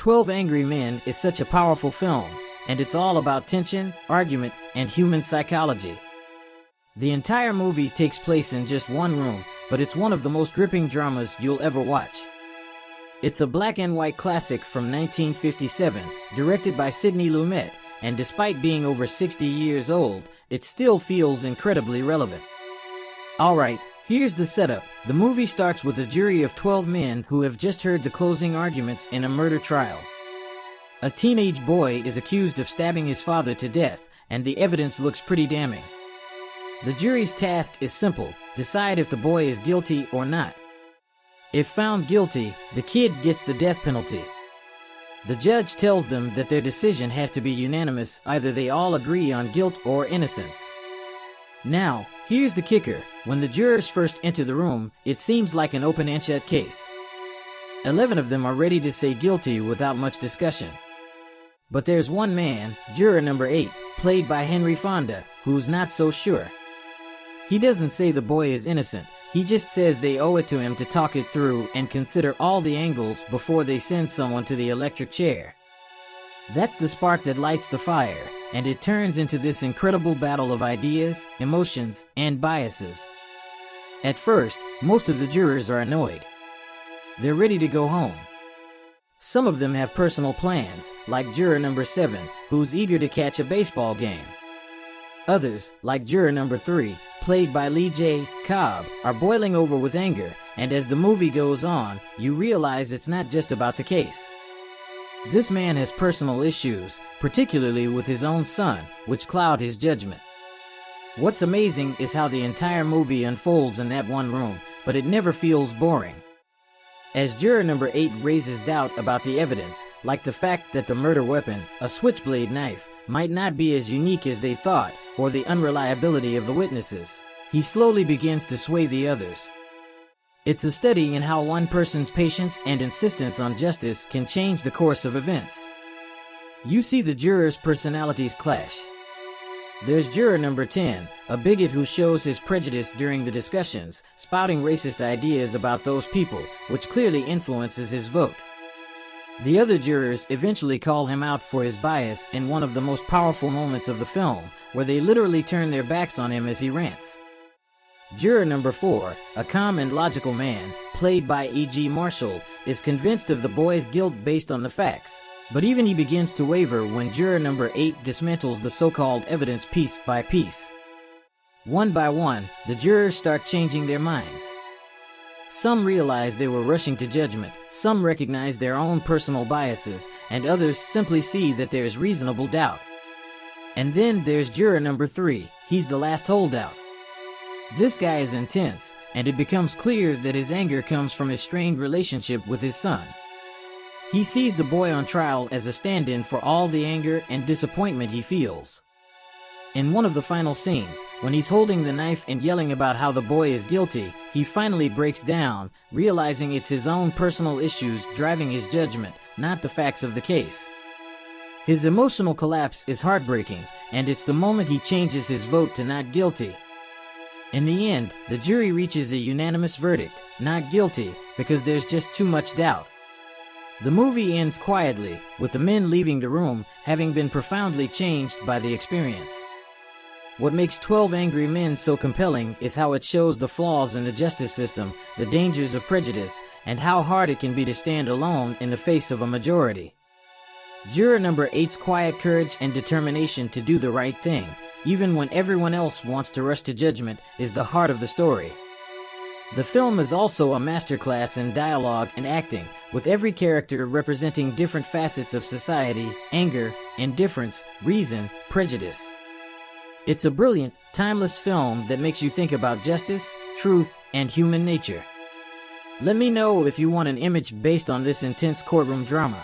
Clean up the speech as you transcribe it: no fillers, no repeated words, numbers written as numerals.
12 Angry Men is such a powerful film, and it's all about tension, argument, and human psychology. The entire movie takes place in just one room, but it's one of the most gripping dramas you'll ever watch. It's a black and white classic from 1957, directed by Sidney Lumet, and despite being over 60 years old, it still feels incredibly relevant. Alright, here's the setup. The movie starts with a jury of 12 men who have just heard the closing arguments in a murder trial. A teenage boy is accused of stabbing his father to death, and the evidence looks pretty damning. The jury's task is simple: decide if the boy is guilty or not. If found guilty, the kid gets the death penalty. The judge tells them that their decision has to be unanimous, either they all agree on guilt or innocence. Now, here's the kicker: when the jurors first enter the room, it seems like an open and shut case. 11 of them are ready to say guilty without much discussion. But there's one man, juror number 8, played by Henry Fonda, who's not so sure. He doesn't say the boy is innocent, he just says they owe it to him to talk it through and consider all the angles before they send someone to the electric chair. That's the spark that lights the fire, and it turns into this incredible battle of ideas, emotions, and biases. At first, most of the jurors are annoyed. They're ready to go home. Some of them have personal plans, like juror number 7, who's eager to catch a baseball game. Others, like juror number 3, played by Lee J. Cobb, are boiling over with anger, and as the movie goes on, you realize it's not just about the case. This man has personal issues, particularly with his own son, which cloud his judgment. What's amazing is how the entire movie unfolds in that one room, but it never feels boring. As juror number 8 raises doubt about the evidence, like the fact that the murder weapon, a switchblade knife, might not be as unique as they thought, or the unreliability of the witnesses, he slowly begins to sway the others. It's a study in how one person's patience and insistence on justice can change the course of events. You see the jurors' personalities clash. There's juror number 10, a bigot who shows his prejudice during the discussions, spouting racist ideas about those people, which clearly influences his vote. The other jurors eventually call him out for his bias in one of the most powerful moments of the film, where they literally turn their backs on him as he rants. Juror number 4, a calm and logical man, played by E.G. Marshall, is convinced of the boy's guilt based on the facts, but even he begins to waver when juror number 8 dismantles the so-called evidence piece by piece. One by one, the jurors start changing their minds. Some realize they were rushing to judgment, some recognize their own personal biases, and others simply see that there's reasonable doubt. And then there's juror number 3, he's the last holdout. This guy is intense, and it becomes clear that his anger comes from his strained relationship with his son. He sees the boy on trial as a stand-in for all the anger and disappointment he feels. In one of the final scenes, when he's holding the knife and yelling about how the boy is guilty, he finally breaks down, realizing it's his own personal issues driving his judgment, not the facts of the case. His emotional collapse is heartbreaking, and it's the moment he changes his vote to not guilty. In the end, the jury reaches a unanimous verdict, not guilty, because there's just too much doubt. The movie ends quietly, with the men leaving the room, having been profoundly changed by the experience. What makes 12 Angry Men so compelling is how it shows the flaws in the justice system, the dangers of prejudice, and how hard it can be to stand alone in the face of a majority. Juror number 8's quiet courage and determination to do the right thing, even when everyone else wants to rush to judgment, is the heart of the story. The film is also a masterclass in dialogue and acting, with every character representing different facets of society: anger, indifference, reason, prejudice. It's a brilliant, timeless film that makes you think about justice, truth, and human nature. Let me know if you want an image based on this intense courtroom drama.